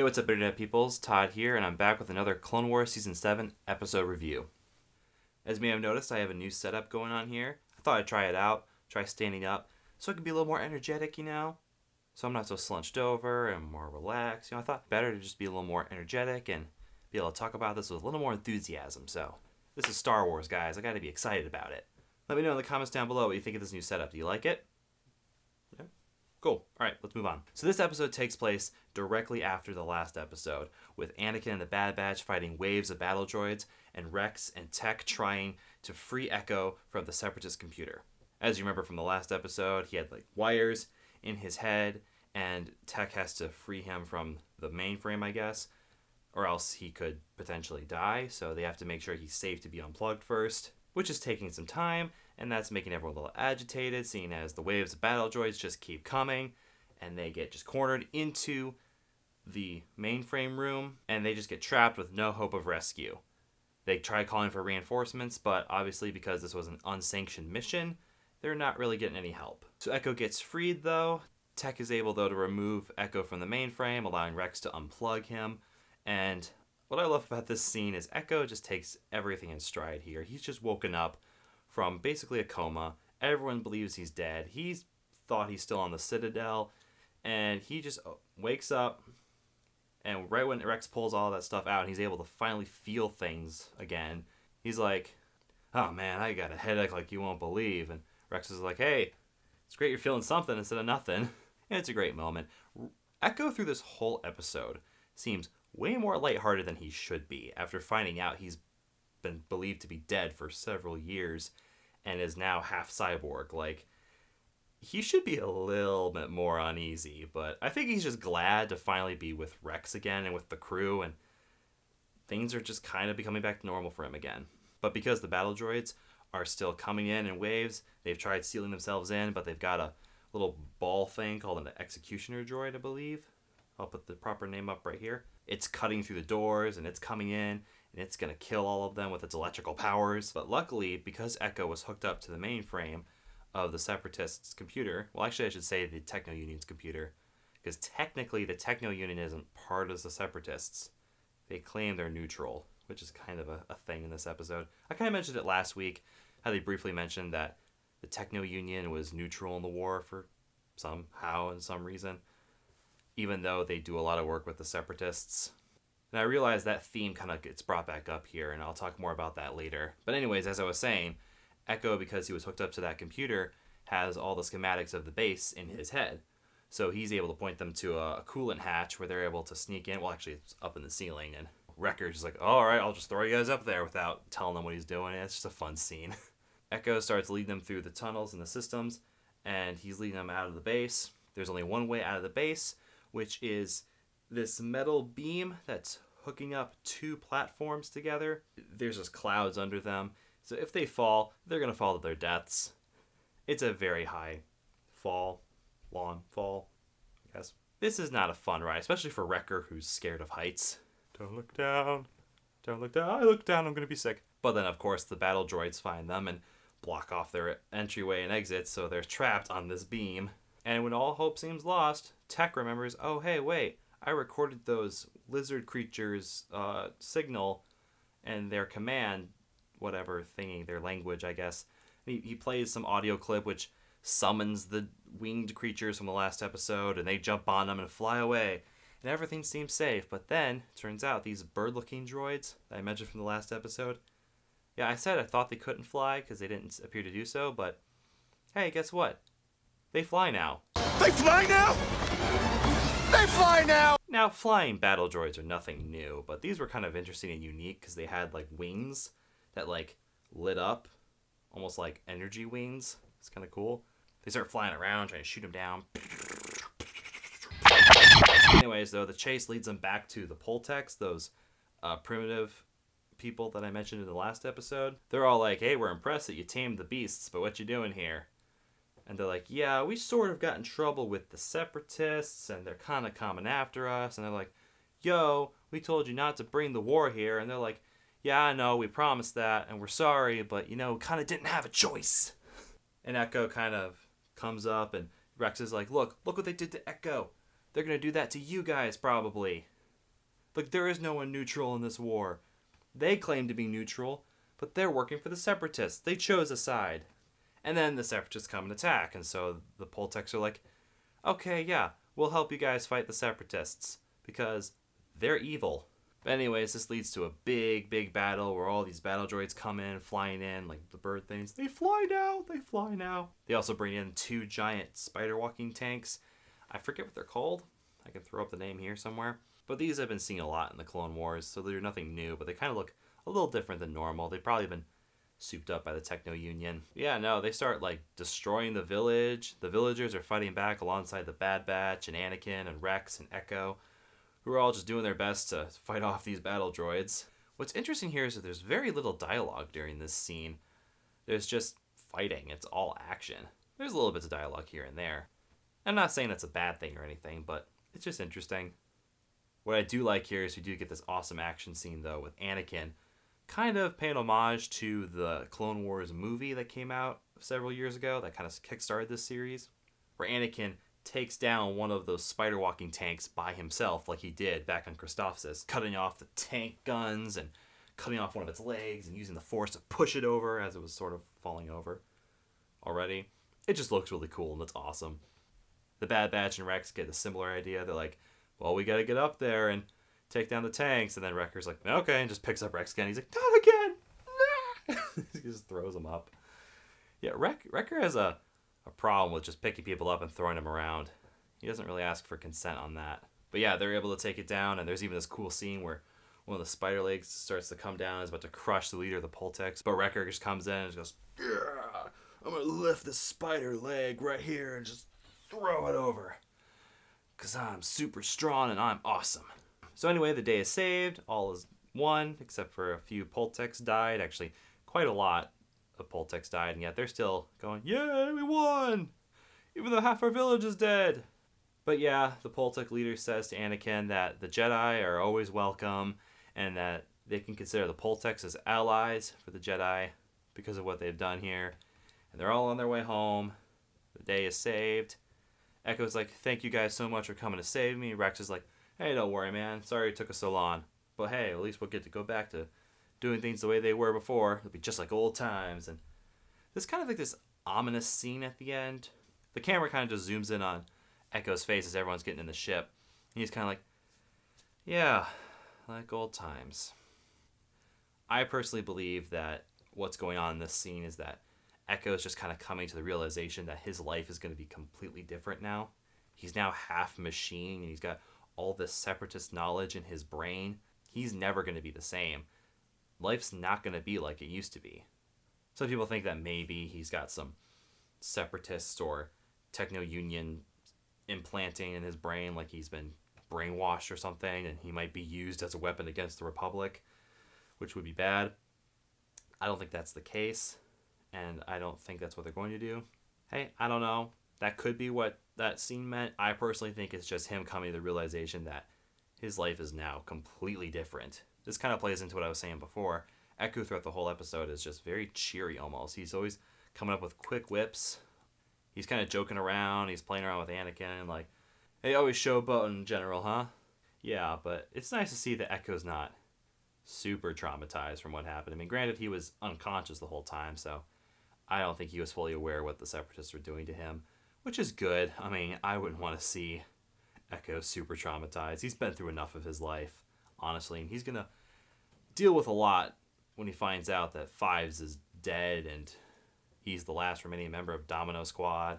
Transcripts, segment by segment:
what's up, Internet peoples? Todd here, and I'm back with another Clone Wars Season 7 episode review. As you may have noticed, I have a new setup going on here. I thought I'd try it out, try standing up, so I could be a little more energetic, So I'm not so slunched over and more relaxed. I thought better to just be a little more energetic and be able to talk about this with a little more enthusiasm. So, this is Star Wars, guys. I gotta be excited about it. Let me know in the comments down below what you think of this new setup. Do you like it? Yeah. Cool. Alright, let's move on. So this episode takes place directly after the last episode, with Anakin and the Bad Batch fighting waves of battle droids, and Rex and Tech trying to free Echo from the Separatist computer. As you remember from the last episode, he had wires in his head, and Tech has to free him from the mainframe, I guess, or else he could potentially die, so they have to make sure he's safe to be unplugged first, which is taking some time, and that's making everyone a little agitated, seeing as the waves of battle droids just keep coming, and they get just cornered into the mainframe room, and they just get trapped with no hope of rescue. They try calling for reinforcements, but obviously because this was an unsanctioned mission, they're not really getting any help. So Echo gets freed, though. Tech is able, though, to remove Echo from the mainframe, allowing Rex to unplug him. And what I love about this scene is Echo just takes everything in stride here. He's just woken up from basically a coma. Everyone believes he's dead. He's thought he's still on the Citadel, and he just wakes up, and right when Rex pulls all that stuff out, he's able to finally feel things again. He's like, oh man, I got a headache like you won't believe. And Rex is like, hey, it's great you're feeling something instead of nothing. And it's a great moment. Echo through this whole episode seems way more lighthearted than he should be after finding out he's been believed to be dead for several years and is now half cyborg. He should be a little bit more uneasy, but I think he's just glad to finally be with Rex again and with the crew, and things are just kind of becoming back to normal for him again. But because the battle droids are still coming in waves, they've tried sealing themselves in, but they've got a little ball thing called an executioner droid, I believe. I'll put the proper name up right here. It's cutting through the doors, and it's coming in, and it's going to kill all of them with its electrical powers. But luckily, because Echo was hooked up to the mainframe of the Separatists' computer, well, actually I should say the Techno-Union's computer, because technically the Techno-Union isn't part of the Separatists. They claim they're neutral, which is kind of a thing in this episode. I kind of mentioned it last week, how they briefly mentioned that the Techno-Union was neutral in the war for somehow and some reason, even though they do a lot of work with the Separatists. And I realize that theme kind of gets brought back up here, and I'll talk more about that later. But anyways, as I was saying, Echo, because he was hooked up to that computer, has all the schematics of the base in his head. So he's able to point them to a coolant hatch where they're able to sneak in. Well, actually, it's up in the ceiling, and Wrecker's like, oh, all right, I'll just throw you guys up there without telling them what he's doing. It's just a fun scene. Echo starts leading them through the tunnels and the systems, and he's leading them out of the base. There's only one way out of the base, which is this metal beam that's hooking up two platforms together. There's just clouds under them, so if they fall, they're going to fall to their deaths. It's a very high fall, long fall, I guess. This is not a fun ride, especially for Wrecker, who's scared of heights. Don't look down. Don't look down. I look down, I'm going to be sick. But then, of course, the battle droids find them and block off their entryway and exit, so they're trapped on this beam. And when all hope seems lost, Tech remembers, oh, hey, wait, I recorded those lizard creatures' signal and their command, whatever thingy, their language, I guess. He plays some audio clip which summons the winged creatures from the last episode, and they jump on them and fly away. And everything seems safe, but then, turns out, these bird-looking droids that I mentioned from the last episode, yeah, I said I thought they couldn't fly because they didn't appear to do so, but hey, guess what? They fly now. They fly now? They fly now! Now, flying battle droids are nothing new, but these were kind of interesting and unique because they had, wings that, lit up, almost like energy wings. It's kind of cool. They start flying around, trying to shoot them down. Anyways, though, the chase leads them back to the Poltex, those primitive people that I mentioned in the last episode. They're all like, hey, we're impressed that you tamed the beasts, but what you doing here? And they're like, yeah, we sort of got in trouble with the Separatists, and they're kind of coming after us. And they're like, yo, we told you not to bring the war here. And they're like, yeah, I know, we promised that, and we're sorry, but, we kind of didn't have a choice. And Echo kind of comes up, and Rex is like, look what they did to Echo. They're going to do that to you guys, probably. Like, there is no one neutral in this war. They claim to be neutral, but they're working for the Separatists. They chose a side. And then the Separatists come and attack, and so the Poltecs are like, okay, yeah, we'll help you guys fight the Separatists, because they're evil. But anyways, this leads to a big, big battle where all these battle droids come in, flying in, like the bird things. They fly now! They fly now! They also bring in 2 giant spider-walking tanks. I forget what they're called. I can throw up the name here somewhere. But these have been seen a lot in the Clone Wars, so they're nothing new, but they kind of look a little different than normal. They've probably been souped up by the Techno Union. Yeah, no, they start, like, destroying the village. The villagers are fighting back alongside the Bad Batch and Anakin and Rex and Echo, who are all just doing their best to fight off these battle droids. What's interesting here is that there's very little dialogue during this scene. There's just fighting. It's all action. There's a little bit of dialogue here and there. I'm not saying that's a bad thing or anything, but it's just interesting. What I do like here is we do get this awesome action scene, though, with Anakin kind of paying homage to the Clone Wars movie that came out several years ago that kind of kickstarted this series, where Anakin takes down one of those spider-walking tanks by himself like he did back on Christophsis, cutting off the tank guns and cutting off one of its legs and using the Force to push it over as it was sort of falling over already. It just looks really cool and it's awesome. The Bad Batch and Rex get a similar idea. They're like, well, we gotta get up there and take down the tanks. And then Wrecker's like, okay, and just picks up Rex again. He's like, not again! Nah! He just throws him up. Yeah, Wrecker has a problem with just picking people up and throwing them around. He doesn't really ask for consent on that. But yeah, they're able to take it down, and there's even this cool scene where one of the spider legs starts to come down and is about to crush the leader of the Poltecs. But Wrecker just comes in and just goes, yeah, I'm gonna lift this spider leg right here and just throw it over. Because I'm super strong and I'm awesome. So anyway, the day is saved. All is won, except for a few Poltecs died. Actually, quite a lot of Poltecs died, and yet they're still going, yay, we won! Even though half our village is dead. But yeah, the Poltec leader says to Anakin that the Jedi are always welcome, and that they can consider the Poltecs as allies for the Jedi because of what they've done here. And they're all on their way home. The day is saved. Echo's like, thank you guys so much for coming to save me. Rex is like, hey, don't worry, man. Sorry it took us so long. But hey, at least we'll get to go back to doing things the way they were before. It'll be just like old times. And there's kind of like this ominous scene at the end. The camera kind of just zooms in on Echo's face as everyone's getting in the ship. And he's kind of like, yeah, like old times. I personally believe that what's going on in this scene is that Echo's just kind of coming to the realization that his life is going to be completely different now. He's now half machine, and he's got all this separatist knowledge in his brain. He's never going to be the same. Life's not going to be like it used to be. Some people think that maybe he's got some separatist or techno-union implanting in his brain, like he's been brainwashed or something, and he might be used as a weapon against the Republic, which would be bad. I don't think that's the case. And I don't think that's what they're going to do. Hey, I don't know. That could be what that scene meant. I personally think it's just him coming to the realization that his life is now completely different. This kind of plays into what I was saying before. Echo throughout the whole episode is just very cheery almost. He's always coming up with quick whips. He's kind of joking around. He's playing around with Anakin like, hey, always showboating, General, huh? Yeah, but it's nice to see that Echo's not super traumatized from what happened. I mean, granted, he was unconscious the whole time, so I don't think he was fully aware what the Separatists were doing to him, which is good. I mean, I wouldn't want to see Echo super traumatized. He's been through enough of his life, honestly, and he's going to deal with a lot when he finds out that Fives is dead and he's the last remaining member of Domino Squad.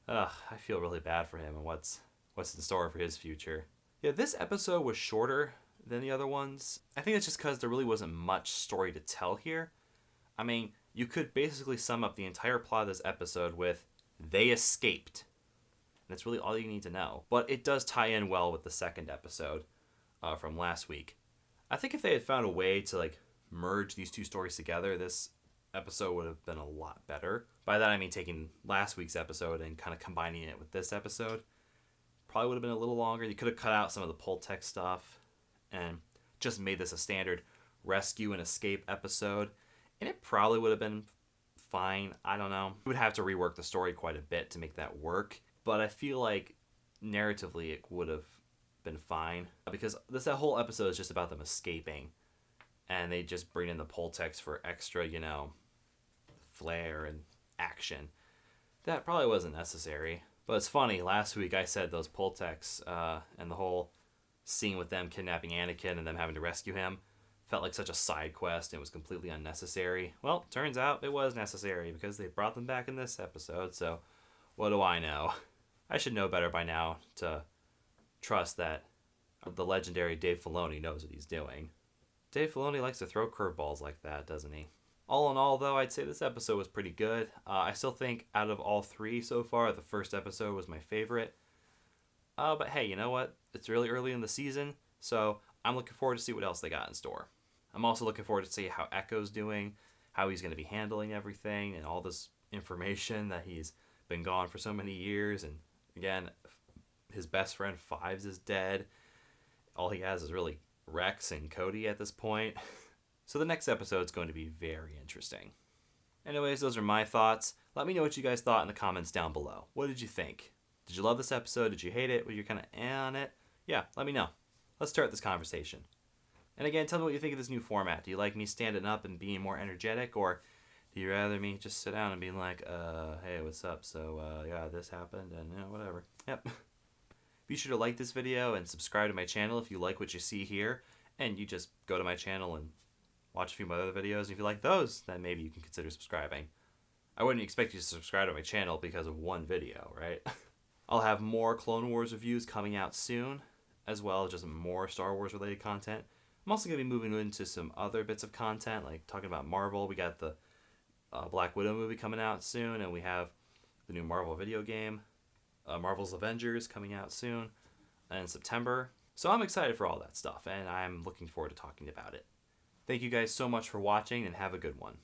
I feel really bad for him and what's in store for his future. Yeah, this episode was shorter than the other ones. I think it's just because there really wasn't much story to tell here. I mean, you could basically sum up the entire plot of this episode with, they escaped. And that's really all you need to know. But it does tie in well with the second episode from last week. I think if they had found a way to merge these two stories together, this episode would have been a lot better. By that I mean taking last week's episode and kind of combining it with this episode. Probably would have been a little longer. You could have cut out some of the Poltec stuff and just made this a standard rescue and escape episode. And it probably would have been fine. I don't know. We would have to rework the story quite a bit to make that work. But I feel like narratively it would have been fine. Because that whole episode is just about them escaping. And they just bring in the Poltex for extra, flair and action. That probably wasn't necessary. But it's funny, last week I said those Poltex and the whole scene with them kidnapping Anakin and them having to rescue him felt like such a side quest and it was completely unnecessary. Well, turns out it was necessary because they brought them back in this episode, so what do I know? I should know better by now to trust that the legendary Dave Filoni knows what he's doing. Dave Filoni likes to throw curveballs like that, doesn't he? All in all, though, I'd say this episode was pretty good. I still think out of all three so far, the first episode was my favorite. But hey, you know what? It's really early in the season, so I'm looking forward to see what else they got in store. I'm also looking forward to see how Echo's doing, how he's going to be handling everything, and all this information that he's been gone for so many years. And again, his best friend Fives is dead. All he has is really Rex and Cody at this point. So the next episode is going to be very interesting. Anyways, those are my thoughts. Let me know what you guys thought in the comments down below. What did you think? Did you love this episode? Did you hate it? Were you kind of on it? Yeah, let me know. Let's start this conversation. And again, tell me what you think of this new format. Do you like me standing up and being more energetic, or do you rather me just sit down and be like, hey, what's up? So, yeah, this happened, and whatever. Yep. Be sure to like this video and subscribe to my channel if you like what you see here. And you just go to my channel and watch a few of my other videos. And if you like those, then maybe you can consider subscribing. I wouldn't expect you to subscribe to my channel because of one video, right? I'll have more Clone Wars reviews coming out soon, as well as just more Star Wars related content. I'm also going to be moving into some other bits of content, like talking about Marvel. We got the Black Widow movie coming out soon, and we have the new Marvel video game, Marvel's Avengers, coming out soon in September. So I'm excited for all that stuff, and I'm looking forward to talking about it. Thank you guys so much for watching, and have a good one.